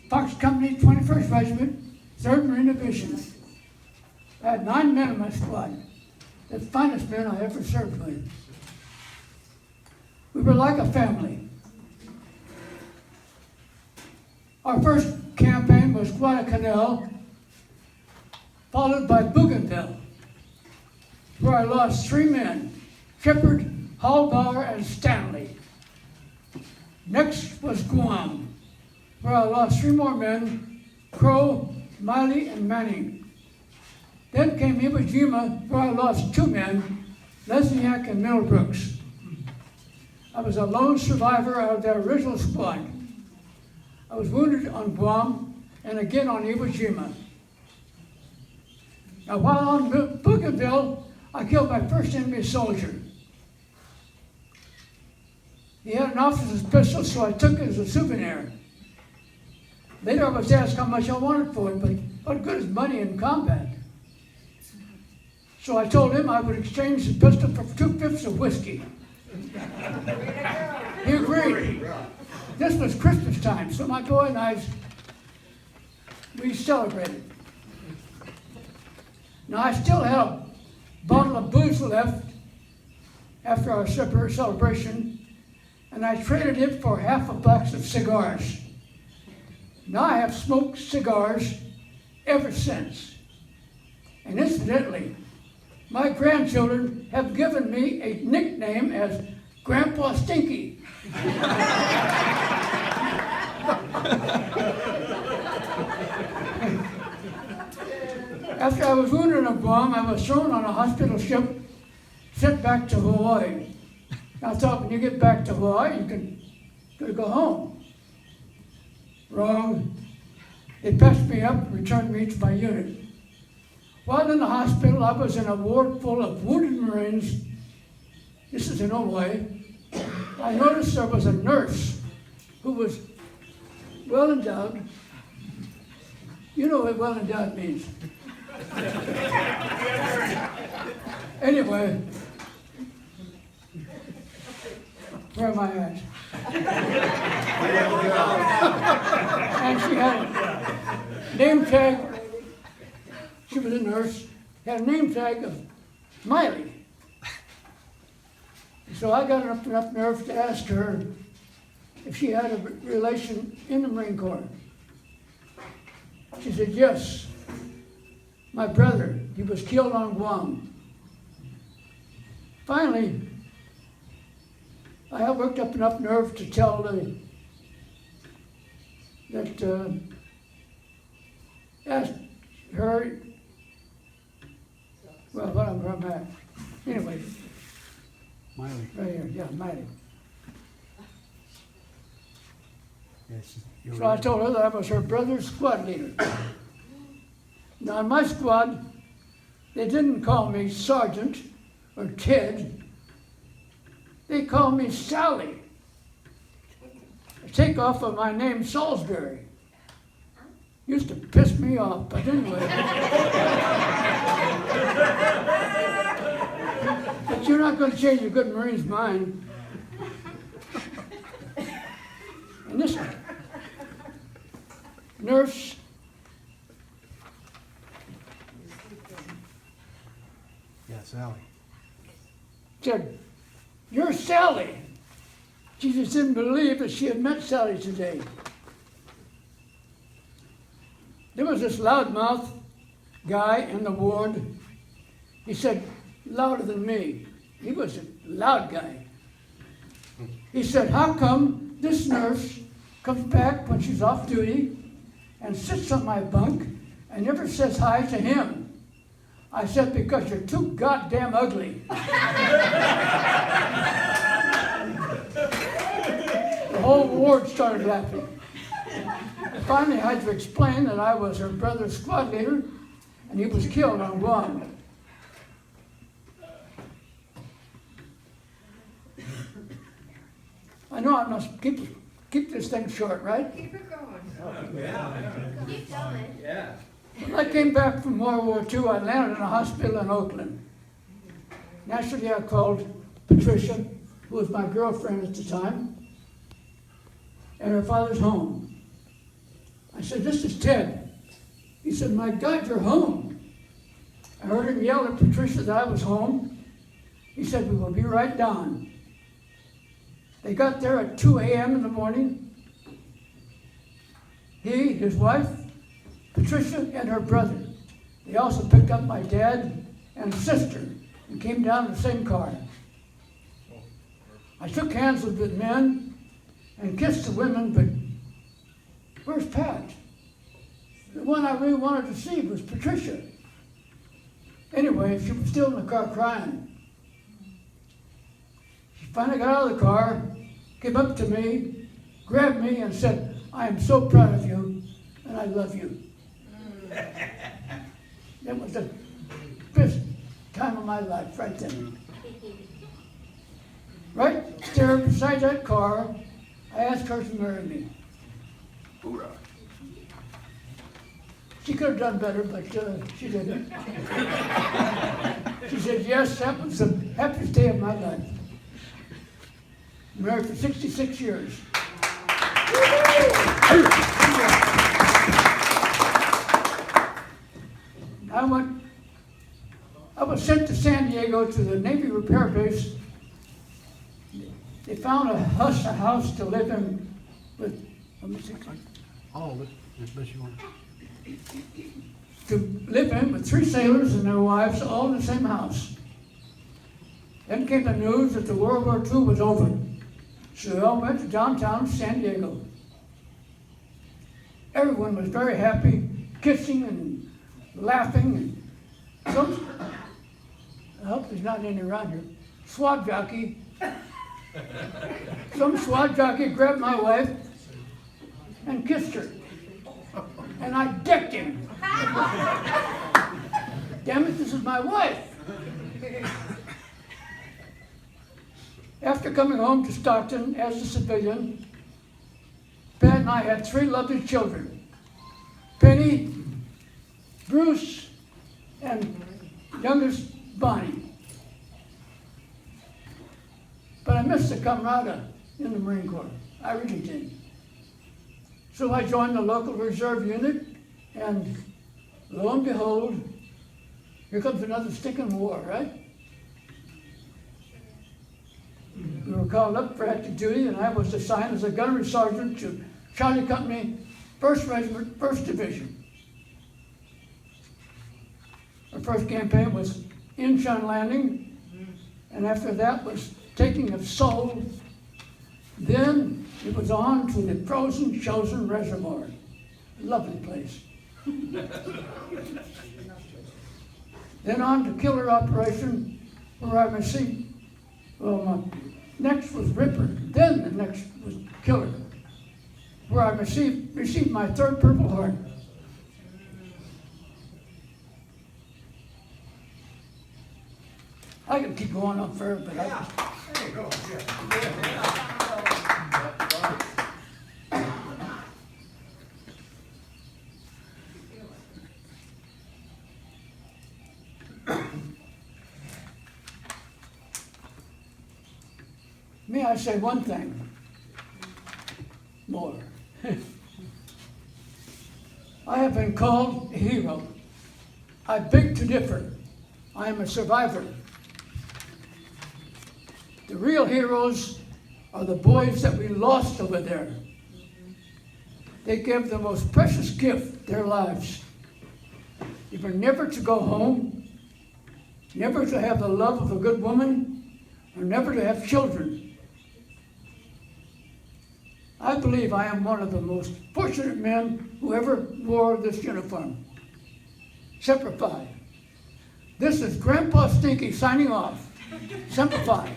Fox Company, 21st Regiment, 3rd Marine Division. I had 9 men in my squad, the finest men I ever served with. We were like a family. Our first campaign was Guadalcanal, followed by Bougainville, where I lost 3 men, Shepard, Hallbauer, and Stanley. Next was Guam, where I lost 3 more men, Crow, Miley, and Manning. Then came Iwo Jima, where I lost 2 men, Lesniak and Middlebrooks. I was a lone survivor out of their original squad. I was wounded on Guam and again on Iwo Jima. Now, while on Bougainville, I killed my first enemy soldier. He had an officer's pistol, so I took it as a souvenir. Later, I was asked how much I wanted for it, but what good is money in combat? So I told him I would exchange the pistol for 2/5 of whiskey. He agreed. This was Christmas time, so my boy and I, we celebrated. Now, I still had a bottle of booze left after our celebration, and I traded it for half a box of cigars. Now, I have smoked cigars ever since. And incidentally, my grandchildren have given me a nickname as Grandpa Stinky. After I was wounded on Guam, I was thrown on a hospital ship, sent back to Hawaii. I thought when you get back to Hawaii, you can go home. Wrong. They patched me up and returned me to my unit. While in the hospital, I was in a ward full of wounded Marines. This is in Hawaii. I noticed there was a nurse who was well endowed. You know what well endowed means. Anyway, where am I at? And she had a name tag. She was a nurse. Had a name tag of Miley. So I got enough nerve to ask her if she had a relation in the Marine Corps. She said, yes. My brother, he was killed on Guam. Finally, I had worked up enough nerve to tell asked her, well, what I'm at. Anyway. Miley. Right here, yeah, Miley. Yes, So I told her that I was her brother's squad leader. Now in my squad, they didn't call me Sergeant or Ted. They called me Sally. A takeoff of my name, Salisbury. Used to piss me off, but anyway. But you're not going to change a good Marine's mind. And this nurse yeah, Sally. said, "You're Sally." She just didn't believe that she had met Sally today. There was this loudmouth guy in the ward. He said, louder than me. He was a loud guy. He said, how come this nurse comes back when she's off duty and sits on my bunk and never says hi to him? I said, because you're too goddamn ugly. The whole ward started laughing. Finally, I had to explain that I was her brother's squad leader and he was killed on Guam. I know I must keep this thing short, right? Keep it going. Keep going. Yeah. When I came back from World War II, I landed in a hospital in Oakland. Naturally, I called Patricia, who was my girlfriend at the time, at her father's home. I said, "This is Ted." He said, "My God, you're home." I heard him yell at Patricia that I was home. He said, "We will be right down." They got there at 2 a.m. in the morning. He, his wife, Patricia, and her brother. They also picked up my dad and sister and came down in the same car. I shook hands with the men and kissed the women, but where's Pat? The one I really wanted to see was Patricia. Anyway, she was still in the car crying. She finally got out of the car, came up to me, grabbed me, and said, "I am so proud of you, and I love you." That was the best time of my life, right then. Right there beside that car, I asked her to marry me. Hoorah. She could have done better, but she didn't. She said, "Yes, that was the happiest day of my life." Married for 66 years. I was sent to San Diego to the Navy repair base. They found a house to live in with, let me see, All of it, unless you want. to live in with 3 sailors and their wives, all in the same house. Then came the news that the World War II was over. So they all went to downtown San Diego. Everyone was very happy, kissing and laughing. And some, I hope there's not any around here, SWAT jockey. Some SWAT jockey grabbed my wife and kissed her. And I decked him. Damn it, this is my wife. After coming home to Stockton as a civilian, Pat and I had 3 lovely children. Penny, Bruce, and youngest Bonnie. But I missed the camaraderie in the Marine Corps. I really did. So I joined the local reserve unit, and lo and behold, here comes another stinking war, right? We were called up for active duty, and I was assigned as a gunnery sergeant to Charlie Company, 1st Regiment, 1st Division. Our first campaign was Incheon Landing, and after that was taking of Seoul. Then it was on to the frozen Chosin Reservoir. Lovely place. Then on to killer operation, where I received, my next was Ripper, then the next was Killer, where I received my 3rd Purple Heart. I can keep going on forever, but There you go. may I say one thing more? I have been called a hero. I beg to differ. I am a survivor. The real heroes are the boys that we lost over there. They gave the most precious gift, their lives. They were never to go home, never to have the love of a good woman, or never to have children. I believe I am one of the most fortunate men who ever wore this uniform. Semper Fi. This is Grandpa Stinky signing off. Semper Fi.